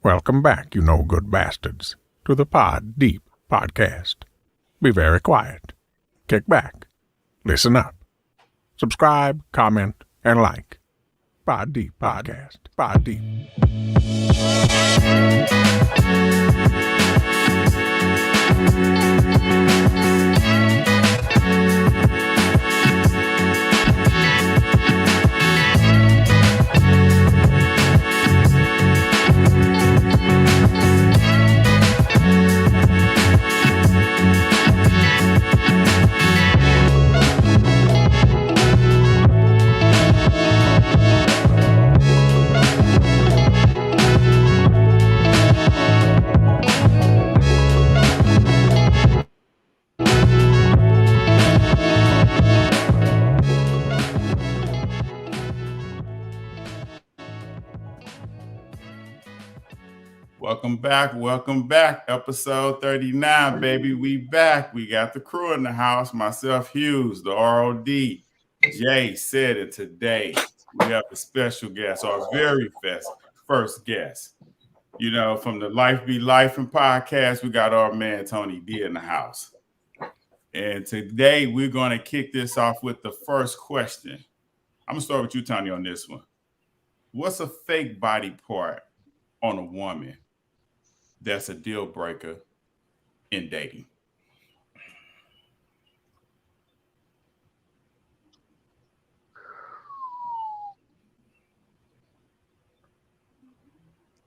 Welcome back, you no good bastards, to the Pod Deep Podcast. Be very quiet. Kick back. Listen up. Subscribe, comment, and like. Pod Deep Podcast. Pod Deep. Welcome back. Episode 39, baby. We back. We got the crew in the house. Myself, Hughes, the ROD, Jay said it today. We have a special guest, our very first guest. You know, from the Life Be Lifin Podcast, we got our man Tony D in the house. And today we're going to kick this off with the first question. I'm going to start with you, Tony, on this one. What's a fake body part on a woman that's a deal breaker in dating?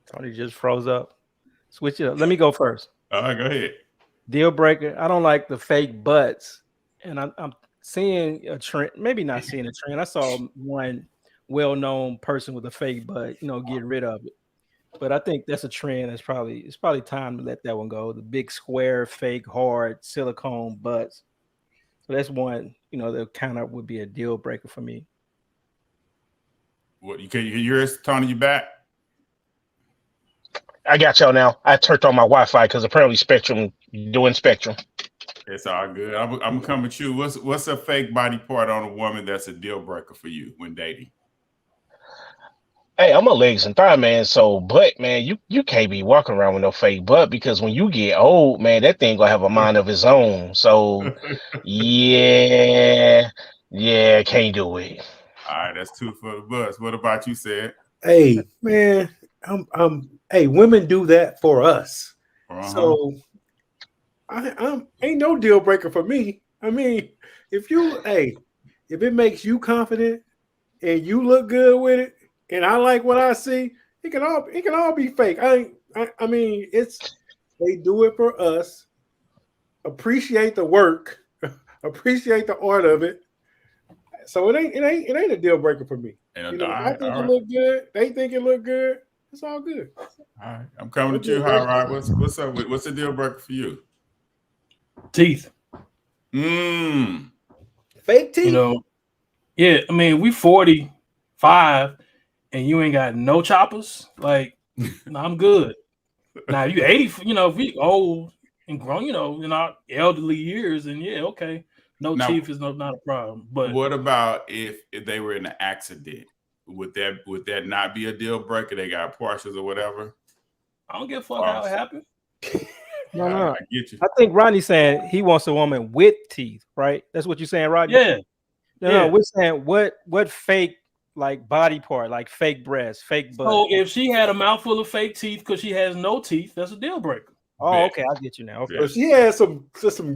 Tony just froze up. Switch it up. Let me go first. All right, go ahead. Deal breaker. I don't like the fake butts. And I'm seeing a trend, maybe not seeing a trend. I saw one well-known person with a fake butt, get rid of it. But I think that's a trend. It's probably time to let that one go. The big square, fake, hard, silicone butts. So that's one, that kind of would be a deal breaker for me. What you hear us, Tony? You back? I got y'all now. I turned on my Wi-Fi because apparently Spectrum doing Spectrum. It's all good. I'm coming with you. What's a fake body part on a woman that's a deal breaker for you when dating? Hey, I'm a legs and thigh man, so butt, man, you can't be walking around with no fake butt because when you get old, man, that thing gonna have a mind of its own. So yeah, can't do it. All right, that's two for the bus. What about you, Sid? Hey, man, hey, women do that for us. Uh-huh. So I'm ain't no deal breaker for me. I mean, if it makes you confident and you look good with it, and I like what I see, it can all be fake. I mean, they do it for us. Appreciate the work, appreciate the art of it. So it ain't a deal breaker for me. I think it look good. They think it look good. It's all good. All right, I'm coming to you, High. What's up? What's the deal breaker for you? Teeth. Fake teeth. Yeah. I mean, we 45. And you ain't got no choppers, like, no, I'm good. Now, you 80, if we old and grown, in our elderly years, and yeah, okay. No teeth is not a problem. But what about if they were in an accident? Would that not be a deal breaker? They got partials or whatever? I don't give a fuck how it happened. No. I get you. I think Rodney's saying he wants a woman with teeth, right? That's what you're saying, Rodney? Yeah. No, we're saying what fake, like, body part, like fake breast, fake butt. So if she had a mouthful of fake teeth because she has no teeth, that's a deal breaker. Oh, okay, I get you now. Okay. So she has some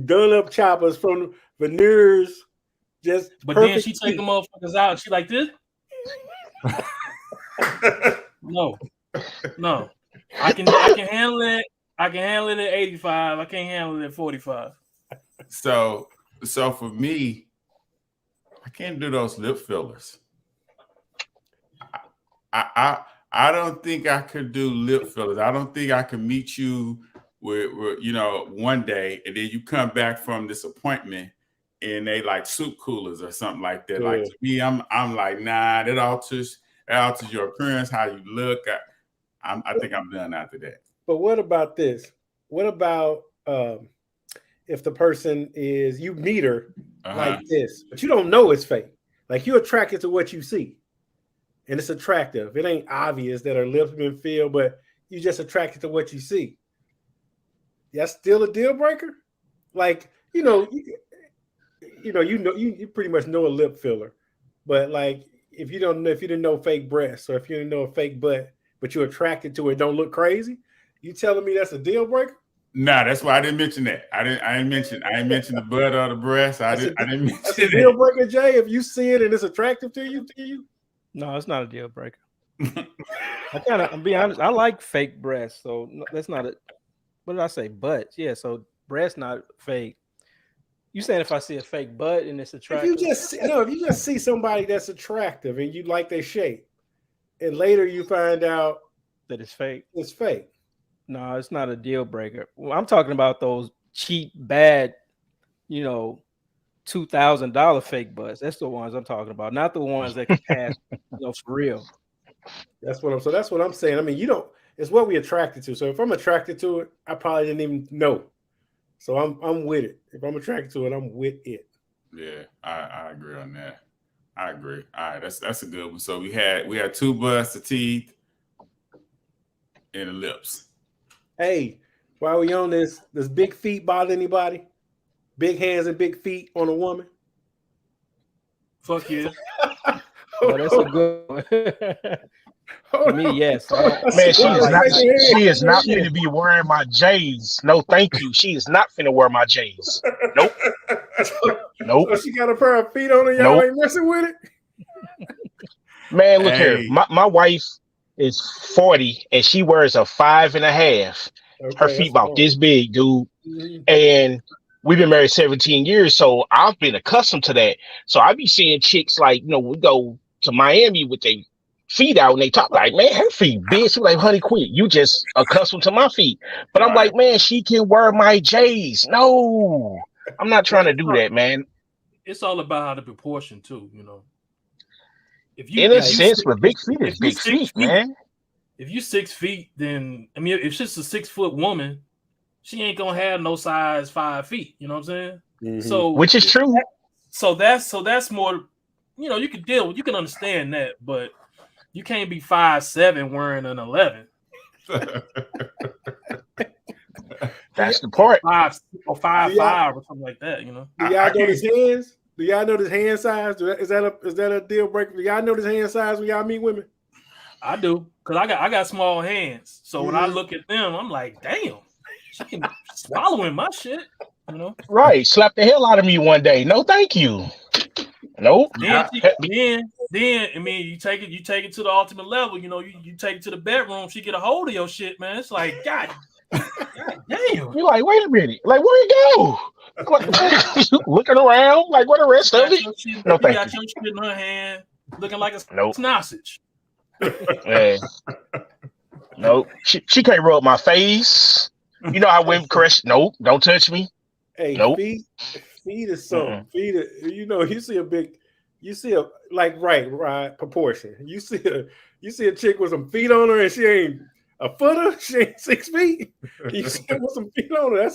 done up choppers from veneers, but then she take the motherfuckers out and she like this. No. I can handle it. I can handle it at 85. I can't handle it at 45. So for me, I can't do those lip fillers. I don't think I could do lip fillers. I don't think I could meet you with one day and then you come back from this appointment and they like soup coolers or something like that. Yeah. Like, to me, I'm like, nah, that alters your appearance, how you look. I think I'm done after that. But what about this? What about if the person is, you meet her like this, but you don't know it's fake. Like, you're attracted to what you see, and it's attractive. It ain't obvious that her lips been filled, but you just attracted to what you see. That's still a deal breaker. Like, you pretty much know a lip filler, but like if you didn't know fake breasts or if you didn't know a fake butt, but you're attracted to it, don't look crazy. You telling me that's a deal breaker? Nah, that's why I didn't mention that. I didn't mention the butt or the breast. I didn't mention that's a deal breaker, Jay. If you see it and it's attractive to you. No, it's not a deal breaker. I'm being honest. I like fake breasts, so that's not it. What did I say? Butt. Yeah, so breast not fake. You saying if I see a fake butt and it's attractive? If you just see somebody that's attractive and you like their shape, and later you find out that it's fake. It's fake. No, it's not a deal breaker. Well, I'm talking about those cheap, bad, $2,000 fake butts. That's the ones I'm talking about, not the ones that can pass, for real. That's what I'm saying. I mean, it's what we attracted to. So if I'm attracted to it, I probably didn't even know. So I'm with it. If I'm attracted to it, I'm with it. Yeah, I agree on that. I agree. All right, that's a good one. So we had 2 butts, the teeth, and the lips. Hey, while we on this, does big feet bother anybody? Big hands and big feet on a woman? Fuck yeah. That's a good one. For me, yes. Man, she is not finna be wearing my J's. No, thank you. She is not finna wear my J's. Nope. Nope. So she got a pair of feet on her. Y'all ain't messing with it. Man, look here. My wife is 40 and she wears a 5.5. Okay, her feet about this big, dude. Mm-hmm. And we've been married 17 years, so I've been accustomed to that. So I be seeing chicks like, we go to Miami with their feet out and they talk like, man, her feet big. She's like, honey, quit. You just accustomed to my feet. But I'm like, man, she can wear my J's. No, I'm not trying to do that, man. It's all about how the proportion too, If in a sense, but big feet is big feet, man. If you 6 feet, then if she's a 6 foot woman, she ain't gonna have no size 5 feet. You know what I'm saying? Mm-hmm. So, which is true. So that's more. You can deal with. You can understand that, but you can't be 5'7" wearing an 11. That's the part. 5 or 5'5" or something like that. Do y'all know his hands? Do y'all know his hand size? Is that a deal breaker? Do y'all know his hand size when y'all meet women? I do, because I got small hands. So when I look at them, I'm like, damn, she can swallowing my shit. Right. Slap the hell out of me one day. No, thank you. Nope. Then you take it to the ultimate level. You take it to the bedroom. She get a hold of your shit, man. It's like, God damn. You're like, wait a minute. Like, where'd it go? Looking around, like, where the rest of it? No, thank you. Got your shit in her hand, looking like a sausage. Hey. Nope. She can't rub my face. You know how women caress. Nope. Don't touch me. Hey, nope. Feet is something. Feet is, you see a right proportion. You see a chick with some feet on her and she ain't a footer, she ain't 6 feet. You see her with some feet on her.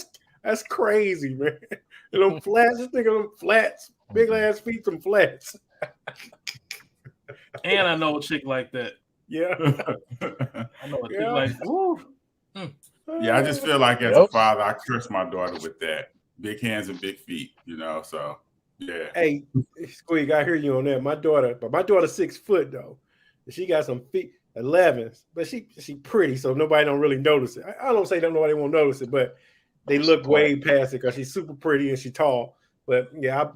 That's crazy, man. And them flats, just think of them flats, big ass feet, some flats. And I know a chick like that. Yeah. I know a chick like that. Yeah, I just feel like as a father, I curse my daughter with that. Big hands and big feet, so yeah. Hey, Squeak, I hear you on that. My daughter's 6 foot though. She got some feet, 11s, but she pretty, so nobody don't really notice it. I don't say that nobody won't notice it, but they look way past it because she's super pretty and she's tall. But yeah,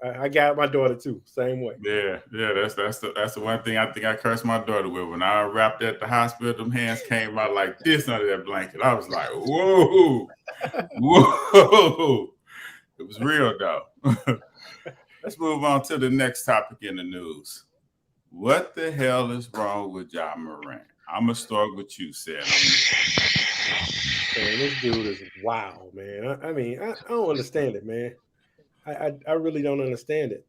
I got my daughter too, same way. Yeah, that's the one thing I think I cursed my daughter with. When I wrapped at the hospital, them hands came out like this under that blanket. I was like, whoa. It was real though. Let's move on to the next topic in the news. What the hell is wrong with Ja Moron? I'm gonna start with you, Seth. Man, this dude is wow, man. I mean, I don't understand it, man. I really don't understand it.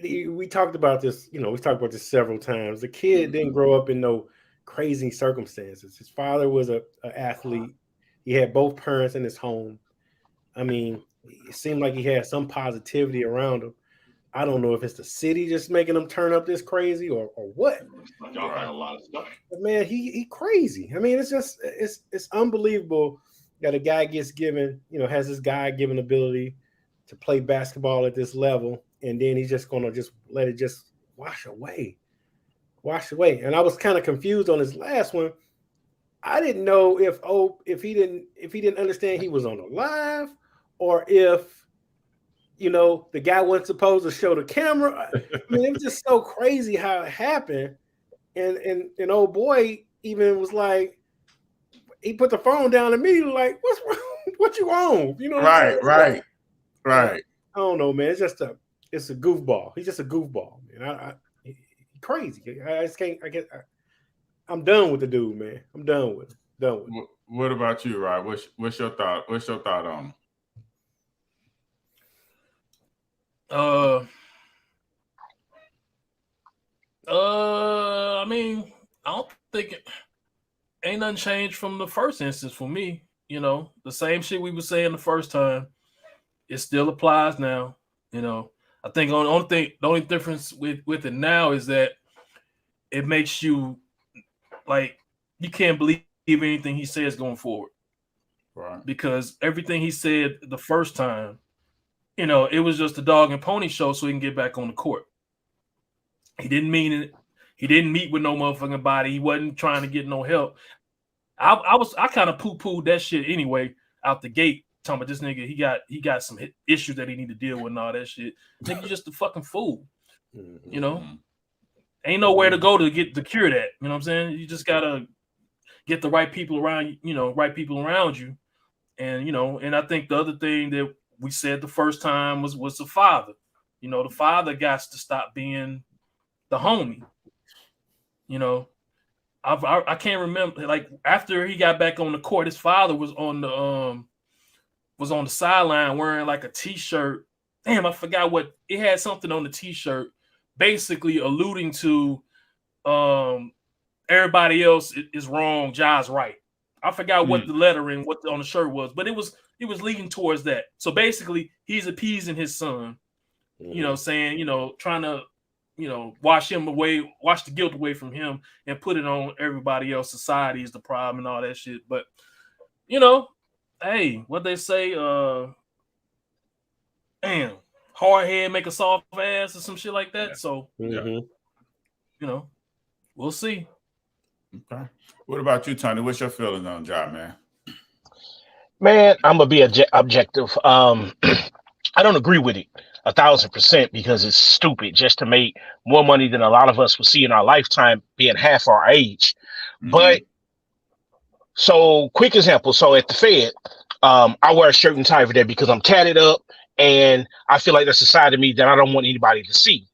We talked about this, we talked about this several times. The kid didn't grow up in no crazy circumstances. His father was an athlete. He had both parents in his home. I mean, it seemed like he had some positivity around him. I don't know if it's the city just making him turn up this crazy or what. Y'all had a lot of stuff. But man, he crazy. I mean, it's unbelievable that a guy gets given, has this God-given ability to play basketball at this level, and then he's just gonna just let it just wash away. And I was kind of confused on his last one. I didn't know if he didn't understand he was on a live, or if the guy wasn't supposed to show the camera. I mean, it was just so crazy how it happened. And old boy even was like, he put the phone down immediately, like, what's wrong? What you on? Right. I don't know, man. It's a goofball. He's just a goofball, man. He's crazy. I just can't. I'm done with the dude, man. I'm done with him. What about you, Rod? What's your thought? What's your thought on him? I mean, I don't think ain't nothing changed from the first instance for me. The same shit we were saying the first time, it still applies now. I think the only difference with it now is that it makes you like you can't believe anything he says going forward, right? Because everything he said the first time, it was just a dog and pony show so he can get back on the court. He didn't mean it. He didn't meet with no motherfucking body. He wasn't trying to get no help. I kind of poo-pooed that shit anyway out the gate, talking about this nigga, he got some issues that he need to deal with and all that shit. Nigga, you just a fucking fool. Ain't nowhere to go to cure that. You know what I'm saying? You just gotta get the right people around you. And and I think the other thing that we said the first time was the father. The father got to stop being the homie. I can't remember, like, after he got back on the court, his father was on the sideline wearing like a t-shirt. Damn, I forgot what it had, something on the t-shirt basically alluding to everybody else is wrong, Ja's right. I forgot what the lettering, what on the shirt was, but it was leading towards that. So basically he's appeasing his son, saying, trying to wash the guilt away from him and put it on everybody else. Society is the problem and all that shit. But hey, what they say, damn, hard head make a soft ass or some shit like that. So we'll see. Okay. What about you, Tony? What's your feelings on Ja, man? Man, I'm gonna be objective. I don't agree with it 1,000% because it's stupid just to make more money than a lot of us will see in our lifetime being half our age. But so quick example. So at the Fed, I wear a shirt and tie every day because I'm tatted up and I feel like that's a side of me that I don't want anybody to see.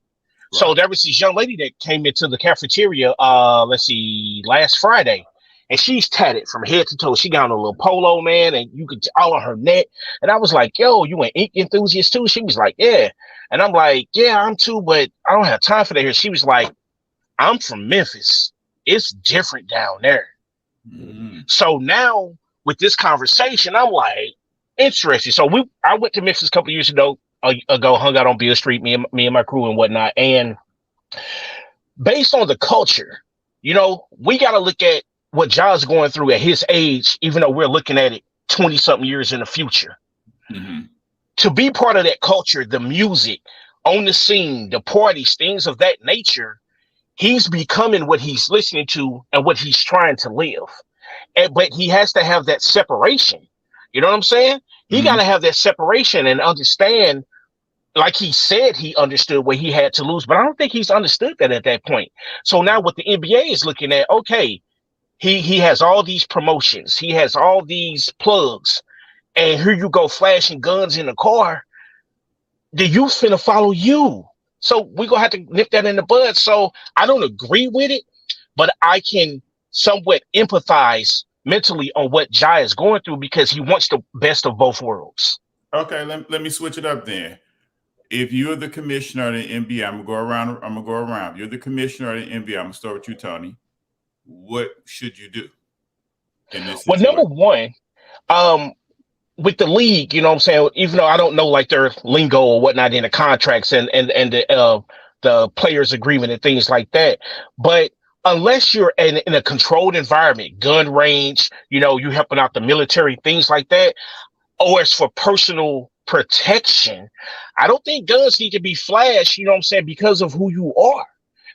Right. So there was this young lady that came into the cafeteria, last Friday, and she's tatted from head to toe. She got on a little polo, man, and you could all on her neck. And I was like, yo, you an ink enthusiast too? She was like, yeah. And I'm like, yeah, I'm too, but I don't have time for that here. She was like, I'm from Memphis. It's different down there. So now with this conversation, I'm like, interesting. So I went to Memphis a couple of years ago, hung out on Beale Street, me and my crew and whatnot. And based on the culture, we got to look at what Ja's going through at his age, even though we're looking at it 20-something years in the future. To be part of that culture, the music, on the scene, the parties, things of that nature, he's becoming what he's listening to and what he's trying to live. But he has to have that separation. You know what I'm saying? He got to have that separation and understand, like he said, he understood what he had to lose, but I don't think he's understood that at that point. So now what the NBA is looking at, okay, he has all these promotions, he has all these plugs, and here you go flashing guns in the car. The youth finna follow you. So we're gonna have to nip that in the bud. So I don't agree with it, but I can somewhat empathize mentally on what Ja is going through because he wants the best of both worlds. Okay, let me switch it up then. If you're the commissioner of the NBA, I'm gonna go around. If you're the commissioner of the NBA, I'm gonna start with you, Tony. What should you do in this situation? Well, number one, with the league, you know what I'm saying? Even though I don't know like their lingo or whatnot in the contracts and the players' agreement and things like that, but unless you're in a controlled environment, gun range, you know, you helping out the military, things like that, or it's for personal protection, I don't think guns need to be flashed, you know what I'm saying, because of who you are.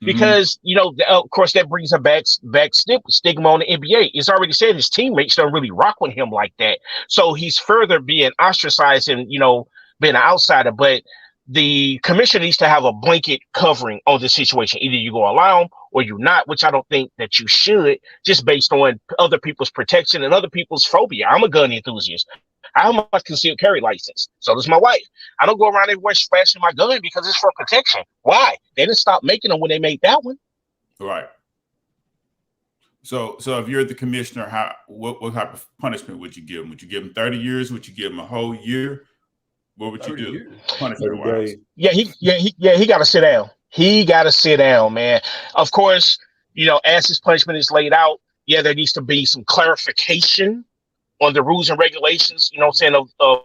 Because, you know, of course, that brings a back stigma on the NBA. It's already said his teammates don't really rock with him like that. So he's further being ostracized and, you know, being an outsider. But the commission needs to have a blanket covering on the situation. Either you go allow him or you not, which I don't think that you should, just based on other people's protection and other people's phobia. I'm a gun enthusiast. I have my concealed carry license. So does my wife. I don't go around everywhere flashing my gun because it's for protection. Why? They didn't stop making them when they made that one. Right. So if you're the commissioner, what type of punishment would you give him? Would you give him 30 years? Would you give him a whole year? What would you do? Punishment-wise? Yeah, he got to sit down. He got to sit down, man. Of course, you know, as his punishment is laid out, yeah, there needs to be some clarification on the rules and regulations, you know what I'm saying, of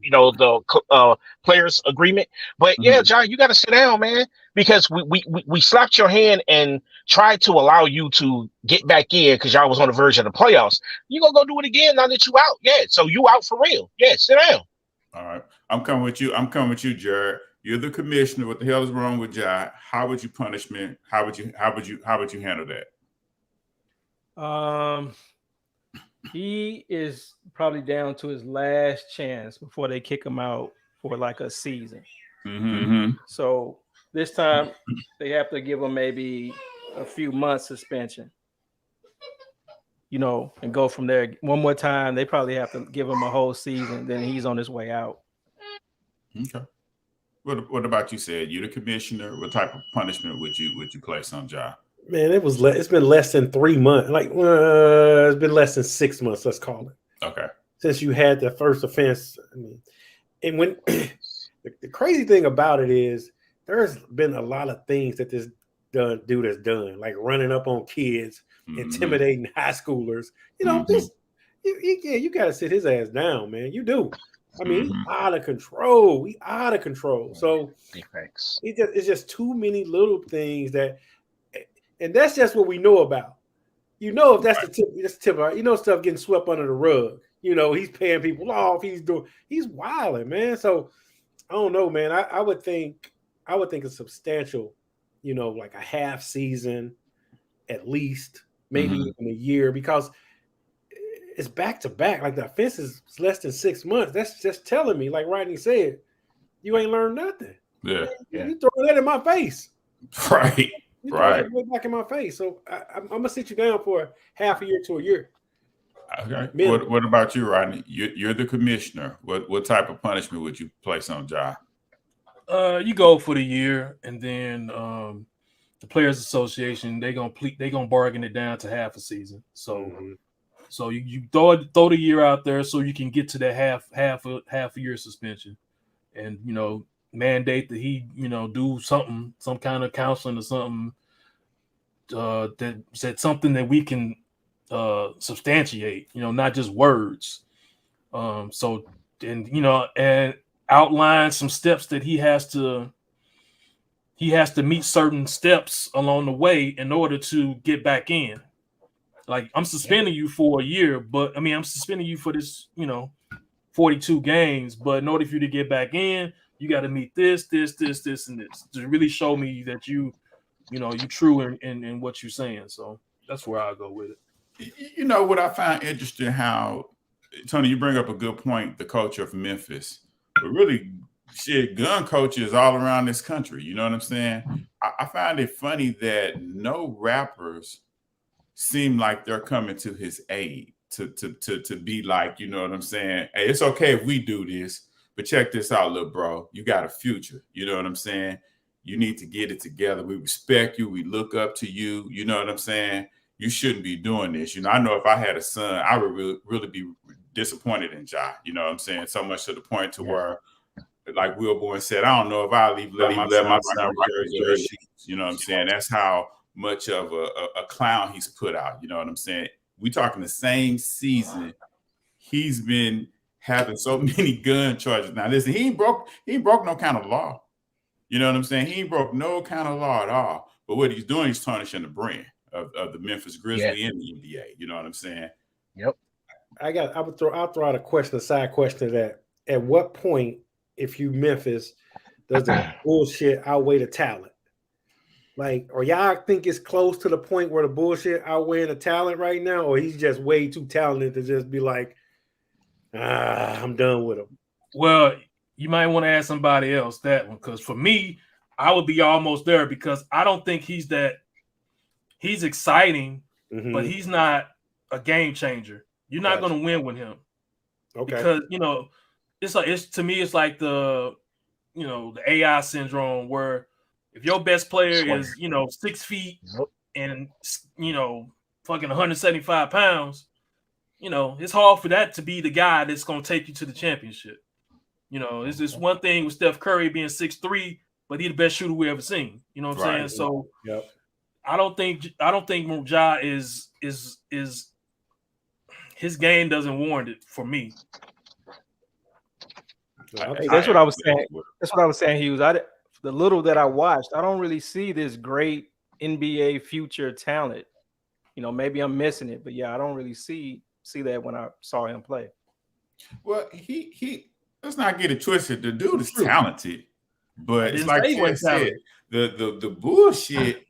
you know, the players agreement. But yeah, John, you got to sit down, man, because we slapped your hand and tried to allow you to get back in because y'all was on the verge of the playoffs. You gonna go do it again now that you out? Yeah, so you out for real? Yeah, sit down. All right, I'm coming with you, Jared. You're the commissioner. What the hell is wrong with Ja? How would you punishment? How would you handle that? He is probably down to his last chance before they kick him out for like a season. So this time they have to give him maybe a few months suspension, you know, and go from there. One more time, they probably have to give him a whole season. Then he's on his way out. Okay. What about you, Said? You the commissioner. What type of punishment would you place on Ja? Man, it's been less than 3 months. Like it's been less than 6 months. Let's call it. Okay. Since you had the first offense, I mean, and when the crazy thing about it is, there's been a lot of things that this dude has done, like running up on kids, intimidating high schoolers. You know, you got to sit his ass down, man. You do. I mean, he's out of control. We out of control. So it's just too many little things that. And that's just what we know about. You know, if that's the tip, you know, stuff getting swept under the rug. You know, he's paying people off. He's wilding, man. So I don't know, man. I would think a substantial, you know, like a half season, at least, maybe even a year, because it's back to back. Like the offense is less than 6 months. That's just telling me, like Rodney said, you ain't learned nothing. Yeah. You throw that in my face. Right. Right. Back in my face. So I'm gonna sit you down for half a year to a year. Okay. What about you, Rodney? You're the commissioner. What type of punishment would you place on Ja? You go for the year, and then the Players Association they gonna bargain it down to half a season. So so you throw the year out there so you can get to that half a year suspension, and you know, mandate that he, you know, do something, some kind of counseling or something that said something that we can substantiate, you know, not just words. So, and you know, and outline some steps that he has to meet certain steps along the way in order to get back in. Like, I'm suspending you for a year, but I mean, I'm suspending you for this, you know, 42 games, but in order for you to get back in, you got to meet this, and this to really show me that you know, you true in what you're saying. So that's where I go with it. You know what I find interesting, how Tony, you bring up a good point, the culture of Memphis, but really, shit, gun coaches all around this country. You know what I'm saying? I find it funny that no rappers seem like they're coming to his aid to be like, you know what I'm saying? Hey, it's okay if we do this. But check this out, little bro. You got a future. You know what I'm saying? You need to get it together. We respect you. We look up to you. You know what I'm saying? You shouldn't be doing this. You know, I know if I had a son, I would really be disappointed in Ja. You know what I'm saying? So much to the point to where, like Will Bourne said, I don't know if I'll let my son rock his shoes. You know what I'm saying? That's how much of a clown he's put out. You know what I'm saying? We talking the same season. He's been having so many gun charges. Now, listen, he ain't broke no kind of law. You know what I'm saying? He ain't broke no kind of law at all. But what he's doing, he's tarnishing the brand of the Memphis Grizzlies and the NBA. You know what I'm saying? Yep. I'll throw out a side question that at what point, if you Memphis, does the bullshit outweigh the talent? Like, or y'all think it's close to the point where the bullshit outweighing the talent right now, or he's just way too talented to just be like, I'm done with him? Well, you might want to ask somebody else that one, because for me, I would be almost there because I don't think he's exciting, but he's not a game changer. You're not going to win with him. Okay. Because, to me, it's like the AI syndrome where if your best player is, 6 feet and, fucking 175 pounds, it's hard for that to be the guy that's going to take you to the championship. It's this one thing with Steph Curry being 6'3", but he's the best shooter we ever seen. You know what I'm saying? So I don't think Ja is his game doesn't warrant it for me. That's what I was saying. That's what I was saying, Hughes. The little that I watched, I don't really see this great NBA future talent. Maybe I'm missing it, but yeah, I don't really see that when I saw him play. Well, he let's not get it twisted. The dude is talented, but it's like Ted said, the bullshit,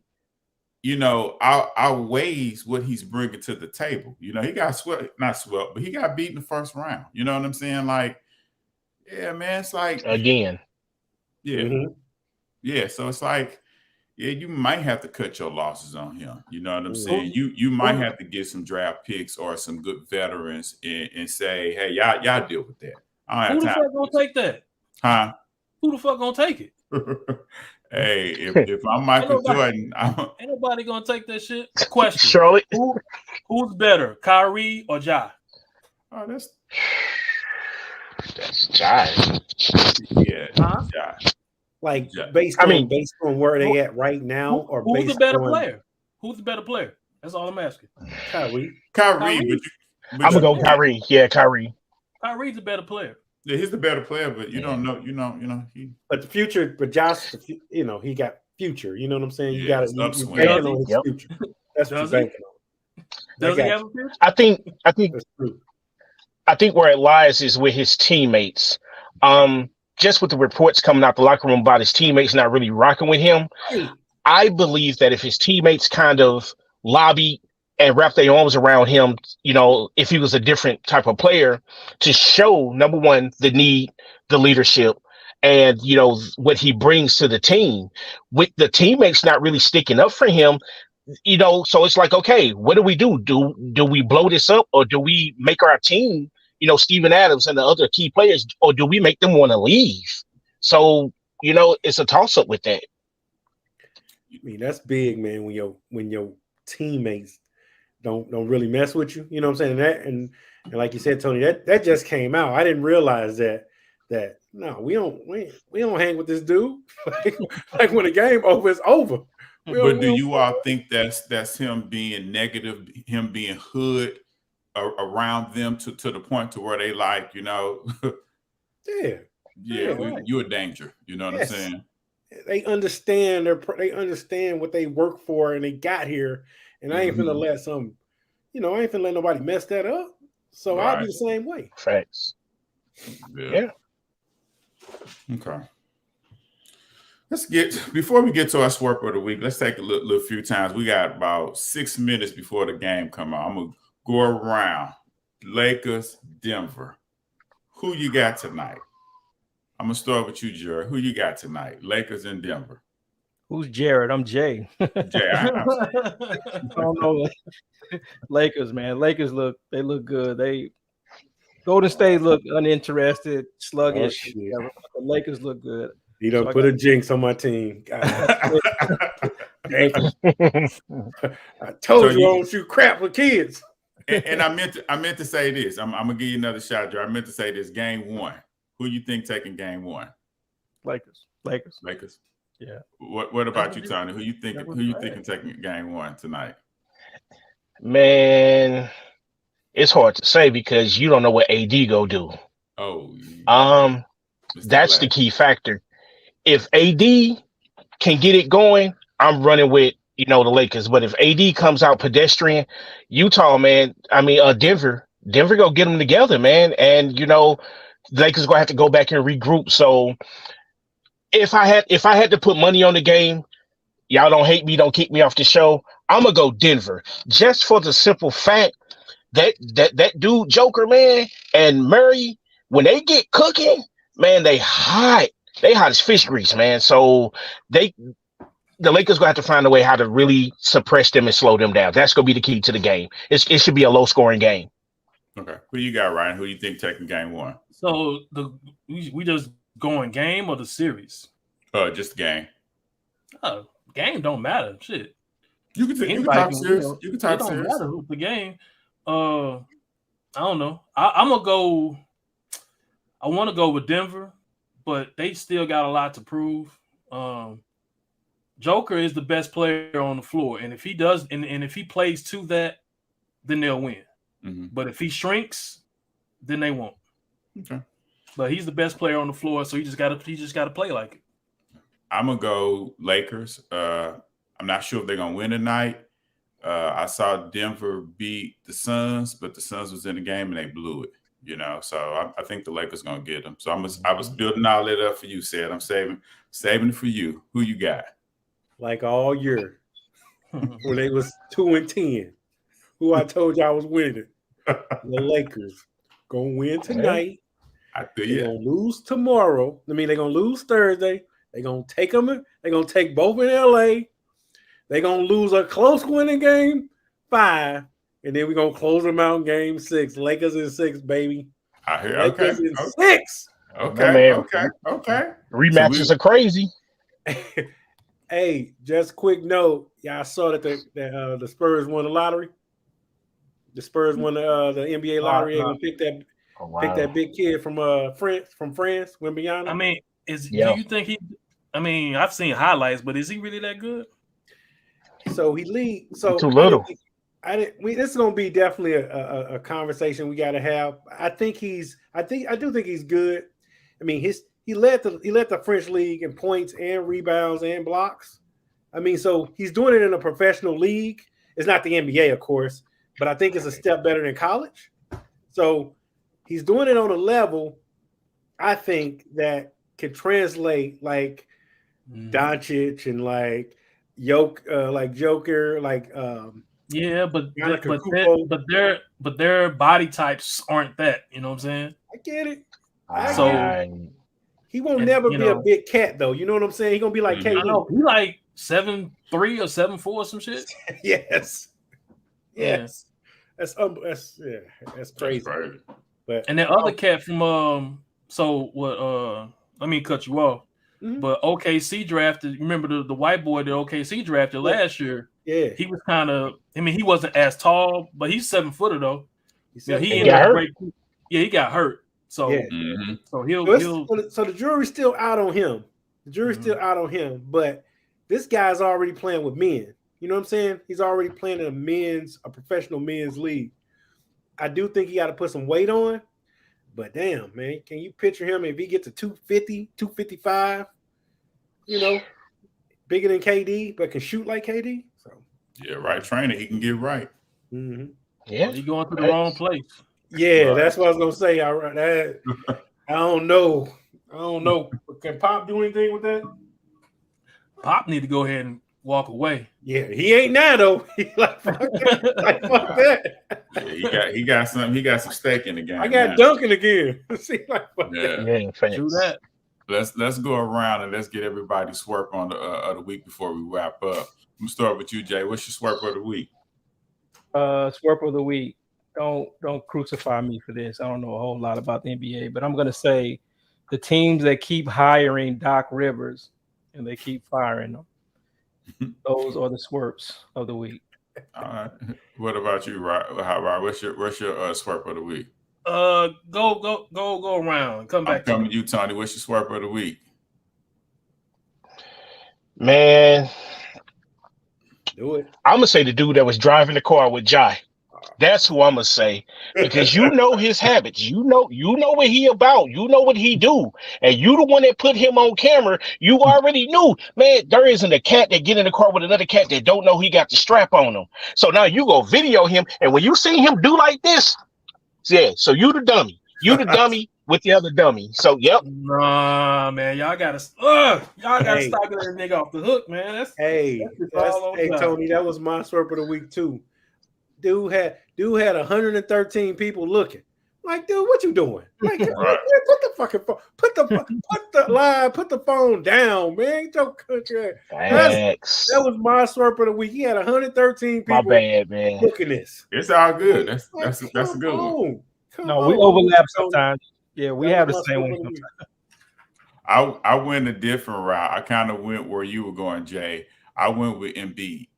outweighs what he's bringing to the table. He got not swept, but he got beat in the first round. You know what I'm saying? Like, yeah, man, it's like again, yeah, yeah. So it's like, yeah, you might have to cut your losses on him. You know what I'm saying? You might have to get some draft picks or some good veterans and say, hey, y'all deal with that. Who the fuck gonna take that? Huh? Who the fuck gonna take it? Hey, if I'm Michael Jordan, ain't nobody gonna take that shit. Question: Charlotte, who's better, Kyrie or Ja? Oh, that's Ja. Yeah, Ja. Like based on where they at right now, or who's the better player? Who's the better player? That's all I'm asking. Kyrie. But I'm gonna go Kyrie. Yeah, Kyrie. Kyrie's a better player. Yeah, he's the better player, but you don't know, he. But the future, but Josh, he got future. You know what I'm saying? You got to upswing. on his future. That's what you're banking on. Does he have a future? I think where it lies is with his teammates. Just with the reports coming out the locker room about his teammates not really rocking with him, I believe that if his teammates kind of lobbied and wrap their arms around him, if he was a different type of player, to show, number one, the need, the leadership, and, what he brings to the team, with the teammates not really sticking up for him, so it's like, okay, what do we do? Do we blow this up, or do we make our team, Steven Adams and the other key players, or do we make them want to leave? So, it's a toss up with that. I mean, that's big, man, when your teammates don't really mess with you. You know what I'm saying? And like you said, Tony, that just came out. I didn't realize that no, we don't hang with this dude. like when the game over, it's over. But do you all think that's him being negative, him being hood around them to the point to where they like, right. you're a danger. You know what I'm saying? They understand what they work for and they got here. And I ain't finna let I ain't finna let nobody mess that up. So I'll be the same way. Facts. Yeah. Okay. Before we get to our swerve of the week, let's take a little few times. We got about 6 minutes before the game come out. I'm gonna go around. Lakers, Denver. Who you got tonight? I'm gonna start with you, Jared. Who you got tonight? Lakers and Denver. Who's Jared? I'm Jay. Jay, I don't know. Lakers, man. Lakers look good. Golden State look uninterested, sluggish. The Lakers look good. You don't put a jinx on my team. I told you I don't shoot crap with kids. And I meant to say this. I'm gonna give you another shot, Jared. I meant to say this. Game 1. Who you think taking game 1? Lakers. Yeah. What about you, Tony? Who you thinking taking game 1 tonight? Man, it's hard to say because you don't know what AD go do. Oh, That's the key factor. If AD can get it going, I'm running with the Lakers. But if AD comes out pedestrian, Utah, man, Denver go get them together, man, and Lakers gonna have to go back and regroup. So if I had to put money on the game, y'all don't hate me, don't kick me off the show. I'm gonna go Denver just for the simple fact that dude Joker, man, and Murray, when they get cooking, man, they hot as fish grease, man. So the Lakers gonna have to find a way how to really suppress them and slow them down. That's gonna be the key to the game. It should be a low scoring game. Okay, who you got, Ryan? Who do you think taking game one? So we just going game or the series? Just the game. Oh, game don't matter. Shit. You can talk serious. You can talk it don't serious. matter who's the game. I don't know. I'm gonna go. I want to go with Denver, but they still got a lot to prove. Joker is the best player on the floor, and if he does, and if he plays to that, then they'll win. Mm-hmm. But if he shrinks, then they won't. Okay. But he's the best player on the floor, so he just got to play like it. I'm gonna go Lakers. I'm not sure if they're gonna win tonight. I saw Denver beat the Suns, but the Suns was in the game and they blew it. So I think the Lakers gonna get them. So I was building all that up for you, Sid. I'm saving it for you. Who you got? Like all year when they was 2-10. Who I told you I was winning. The Lakers gonna win tonight. They're gonna lose tomorrow. They're gonna lose Thursday. They're gonna take them. They're gonna take both in LA. They're gonna lose a close winning game 5, and then we're gonna close them out in game 6. Lakers in 6, baby. I hear. Lakers Okay. in 6. Okay. Rematches are crazy. Hey, just quick note. Y'all saw that the Spurs won the lottery. The Spurs won the NBA lottery. They're gonna pick that big kid from France, Wembanyama. I mean, do you think he? I mean, I've seen highlights, but is he really that good? So he leads. So too little. This is gonna be definitely a conversation we got to have. I do think he's good. I mean, he led the French league in points and rebounds and blocks. I mean, so he's doing it in a professional league. It's not the NBA, of course, but I think it's a step better than college. So he's doing it on a level, I think, that can translate like Doncic and like Joker, but their body types aren't that. You know what I'm saying? I get it. He won't never be a big cat though. You know what I'm saying? He's gonna be like KD. I know. He like 7'3" or 7'4" or some shit. Yes. Yeah. That's crazy. But and that other cat from let me cut you off. Mm-hmm. But OKC drafted. Remember the white boy that OKC drafted last year? Yeah, he was kind of. I mean, he wasn't as tall, but he's 7-footer though. He got hurt. So, so the jury's still out on him. The jury's still out on him. But this guy's already playing with men. You know what I'm saying? He's already playing in a professional men's league. I do think he got to put some weight on. But damn, man, can you picture him if he gets to 250, 255? Bigger than KD, but can shoot like KD. So right trainer, he can get right. Mm-hmm. Yeah, he going to the wrong place. Yeah, that's what I was gonna say. I don't know. Can Pop do anything with that? Pop need to go ahead and walk away. Yeah, he ain't now though. He fuck that. Yeah, he got some stake in the game. I got Duncan again. See, fuck Do that. Let's go around and let's get everybody's swerve on the week before we wrap up. I'm gonna start with you, Jay. What's your swerve of the week? Swerve of the week. Don't crucify me for this. I don't know a whole lot about the NBA, but I'm gonna say the teams that keep hiring Doc Rivers and they keep firing them. Those are the swerves of the week. All right. What about you, Rod? What's your swerve of the week? Go around. Come back. I'm coming to you, Tony. What's your swerve of the week? Man, do it. I'm gonna say the dude that was driving the car with Ja. That's who I'm gonna say, because you know his habits. You know what he about. You know what he do, and you the one that put him on camera. You already knew, man. There isn't a cat that get in the car with another cat that don't know he got the strap on him. So now you go video him, and when you see him do like this, yeah. So you the dummy. You the dummy with the other dummy. So yep. Nah, man, y'all gotta Hey. stop getting that nigga off the hook, man. That's all on Hey God. Tony, that was my swerve of the week too. Dude had 113 people looking. Like, dude, what you doing? Like, put the fucking phone, put the phone down, man. Get your country. That was my swerve of the week. He had 113 people. My bad, man. Looking this. It's all good. That's a good one. No, we overlap sometimes. Yeah, we have the same one sometimes. I went a different route. I kind of went where you were going, Jay. I went with Embiid.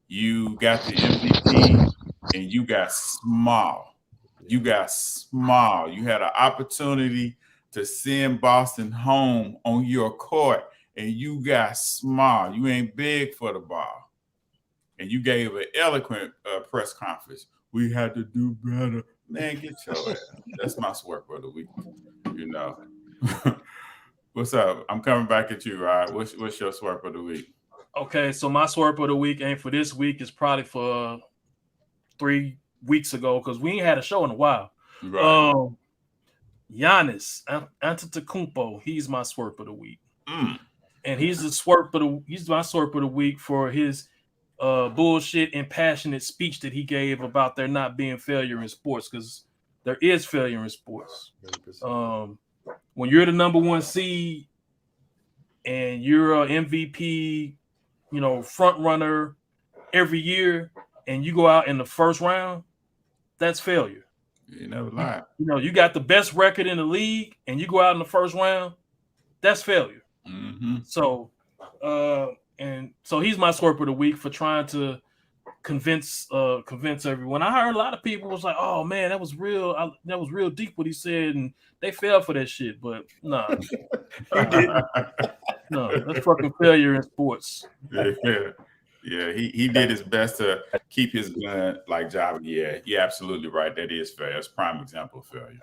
You got the MVP and you got small. You got small. You had an opportunity to send Boston home on your court, and you got small. You ain't big for the ball. And you gave an eloquent press conference. We had to do better. Man, get your ass. That's my swerve of the week. You know. What's up? I'm coming back at you, right? What's your swerve of the week? Okay, so my swerve of the week ain't for this week. It's probably for 3 weeks ago because we ain't had a show in a while. Right. Giannis Antetokounmpo, he's my swerve of the week, and he's my swerve of the week for his bullshit and passionate speech that he gave about there not being failure in sports, because there is failure in sports. When you're the number one seed and you're an MVP, front runner every year, and you go out in the first round, that's failure. You never lie. You got the best record in the league, and you go out in the first round, that's failure. Mm-hmm. So he's my swerve of the week for trying to convince everyone. I heard a lot of people was like, "Oh man, that was real deep what he said," and they fell for that shit. But nah, he didn't. No, that's fucking failure in sports. Yeah, he did his best to keep his gun like Ja. Yeah, you're absolutely right. That is failure. It's prime example of failure.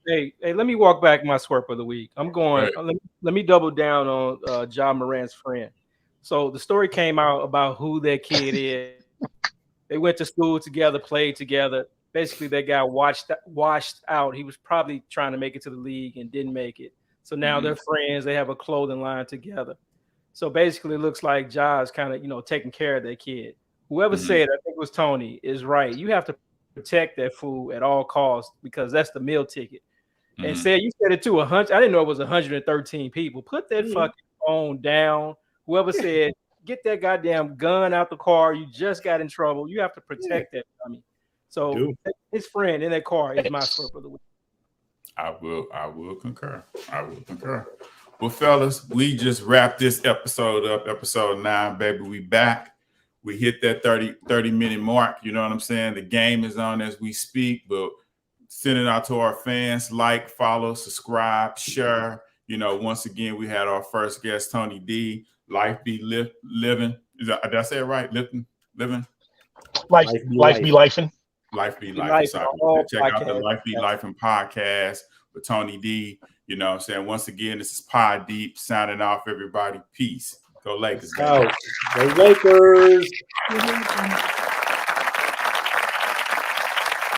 Hey, let me walk back my swerve of the week. I'm going. Right. Let me double down on Ja Moran's friend. So the story came out about who that kid is. They went to school together, played together. Basically, they got washed out. He was probably trying to make it to the league and didn't make it. So now they're friends. They have a clothing line together. So basically, it looks like Ja is kind of, taking care of that kid. Whoever said, I think it was Tony, is right. You have to protect that fool at all costs because that's the meal ticket. And said you said it too. 100. I didn't know it was 113 people. Put that fucking phone down. Whoever said, get that goddamn gun out the car. You just got in trouble. You have to protect that dummy. So his friend in that car is my swerve of the week. I will concur. Well, fellas, we just wrapped this episode up, episode 9, baby. We back. We hit that 30-minute mark. You know what I'm saying? The game is on as we speak, but send it out to our fans. Like, follow, subscribe, share. Once again, we had our first guest, Tony D. Life Be Livin. Did I say it right? Living? Life Be Lifin. Life Be Lifin. Check out the Life Be Lifin podcast with Tony D. You know what I'm saying? Once again, this is Pod Deep signing off, everybody. Peace. Go Lakers. Go Lakers.